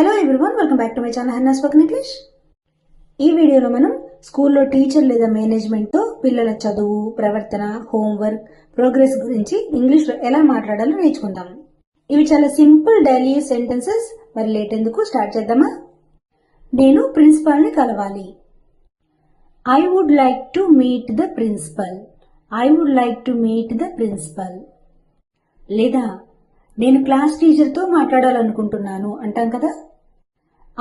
Hello everyone, welcome back to my channel Hannah spoken English. ఈ వీడియోలో మనం స్కూల్లో టీచర్ లేదా మేనేజ్మెంట్తో పిల్లల చదువు, ప్రవర్తన, హోంవర్క్, ప్రోగ్రెస్ గురించి ఇంగ్లీష్లో ఎలా మాట్లాడాలో నేర్చుకుందాం. ఇవి చాలా సింపుల్ డైలీ సెంటెన్సెస్. మరి లేట్ ఎందుకు, స్టార్ట్ చేద్దామా? నేను ప్రిన్సిపాల్ని కలవాలి. I would like to meet the principal. I would like to meet the principal. లేదా నేను క్లాస్ టీచర్తో మాట్లాడాలనుకుంటున్నాను అంటాం కదా.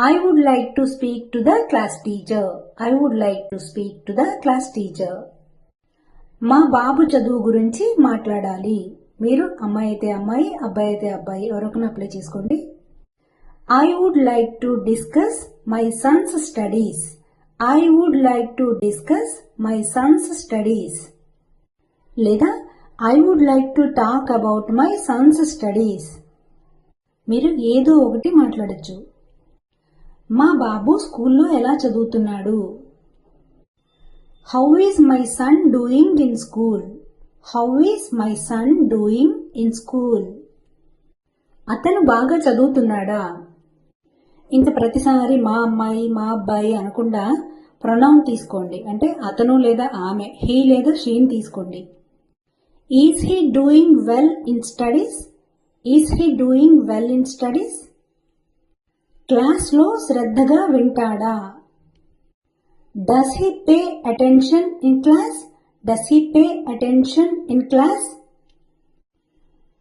I would like to speak to the class teacher. I would like to speak to the class teacher. మా బాబు చదువు గురించి మాట్లాడాలి. మీరు అమ్మాయి అయితే అమ్మాయి, అబ్బాయి అయితే అబ్బాయి, ఎవరొకరిని అప్లై చేసుకోండి. I would like to discuss my son's studies. I would like to discuss my son's studies. లేదా I would like to talk about my son's studies. మీరు ఏదో ఒకటి మాట్లాడచ్చు. మా బాబు స్కూల్లో ఎలా చదువుతున్నాడు? How is my son doing in school? How is my son doing in school. అతను బాగా చదువుతున్నాడా? ఇంక ప్రతిసారి మా అమ్మాయి, మా అబ్బాయి అనకుండా ప్రొనౌన్ తీసుకోండి. అంటే అతను లేదా ఆమె, హీ లేదా షీని తీసుకోండి. Is he doing well in studies? Is he doing well in studies. క్లాస్లో శ్రద్ధగా వింటాడా? Does he pay attention in class? Does he pay attention in class.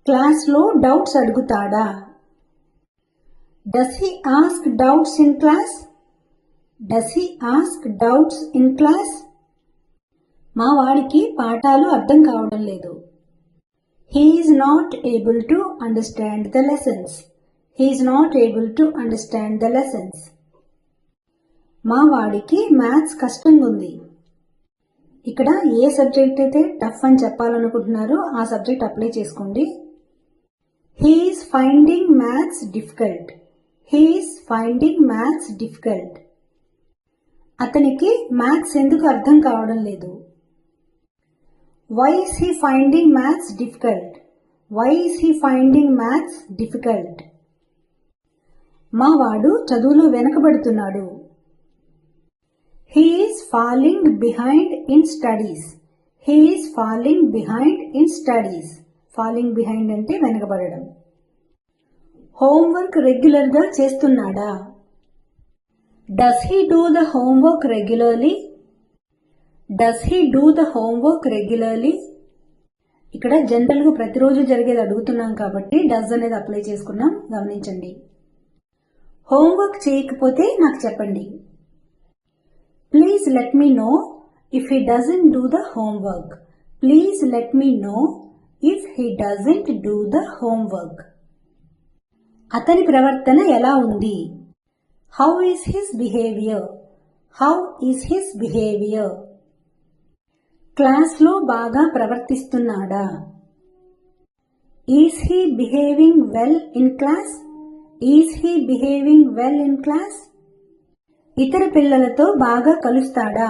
క్లాస్లో డౌట్స్ అడుగుతాడా? Does he ask doubts in class? Does he ask doubts in class. మా వాడికి పాఠాలు అర్థం కావడం లేదు. He is not able to understand the lessons. He is not able to understand the lessons. మా వాడికి మ్యాథ్స్ కష్టంగా ఉంది. ఇక్కడ ఏ సబ్జెక్ట్ అయితే టఫ్ అని చెప్పాలనుకుంటున్నారో ఆ సబ్జెక్ట్ అప్లై చేసుకోండి. He is finding maths difficult. He is finding maths difficult. అతనికి మ్యాథ్స్ ఎందుకు అర్థం కావడం లేదు? Why is he finding maths difficult? Why is he finding maths difficult? మా వాడు చదువులో వెనకబడుతున్నాడు. He is falling behind in studies. He is falling behind in studies. Falling behind అంటే వెనకబడడం. Homework రెగ్యులర్గా చేస్తున్నాడా? Does he do the homework regularly? Does he do the homework regularly? ఇక్కడ జనరల్గా ప్రతిరోజు జరిగేది అడుగుతున్నాం కాబట్టి డస్ అనేది అప్లై చేసుకున్నాం, గమనించండి. హోంవర్క్ చేయకపోతే నాకు చెప్పండి. Please let me know if he doesn't do the homework. Please let me know if he doesn't do the homework. అతని ప్రవర్తన ఎలా ఉంది? How is his behaviour? How is his behaviour. క్లాస్లో బాగా ప్రవర్తిస్తున్నాడా? Is he behaving well in class? Is he behaving well in class. ఇతర పిల్లలతో బాగా కలుస్తాడా?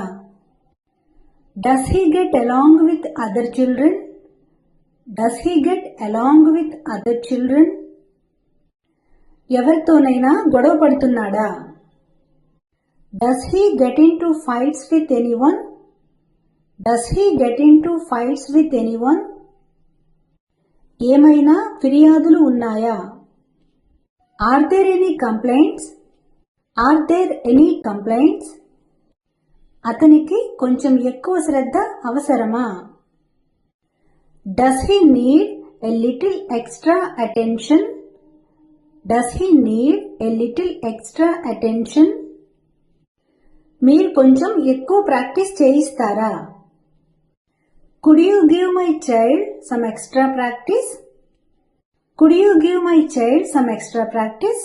Does he get along with other children? Does he get along with other children. ఎవరితోనైనా గొడవ పడుతున్నాడా? Does he get into fights with anyone? Does he get into fights with anyone. ఏమైనా ఫిర్యాదులు ఉన్నాయా? Are there any complaints? Are there any complaints? అతనికి కొంచెం ఎక్కువ శ్రద్ధ అవసరమా? Does he need a little extra attention? Does he need a little extra attention? మీరు కొంచెం ఎక్కువ practice చేయిస్తారా? Could you give my child some extra practice? Could you give my child some extra practice?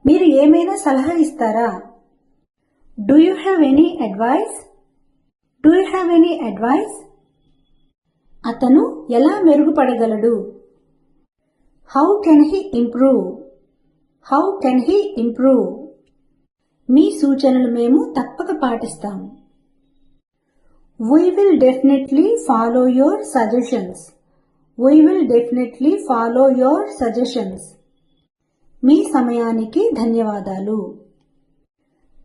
మీరు ఏమైనా సలహా ఇస్తారా? Do you have any advice? Do you have any advice? అతను ఎలా మెరుగుపడగలడు? How can he improve? How can he improve? మీ సూచనలు మేము తప్పక పాటిస్తాం. We will definitely follow your suggestions. We will definitely follow your suggestions. మీ సమయానికి ధన్యవాదాలు.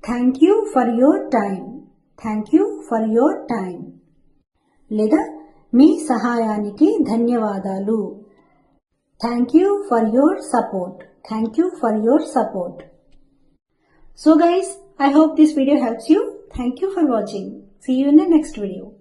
Thank you for your time. Thank you for your time. లేదా మీ సహాయానికి ధన్యవాదాలు. Thank you for your support. Thank you for your support. So guys, I hope this video helps you. Thank you for watching. See you in the next video.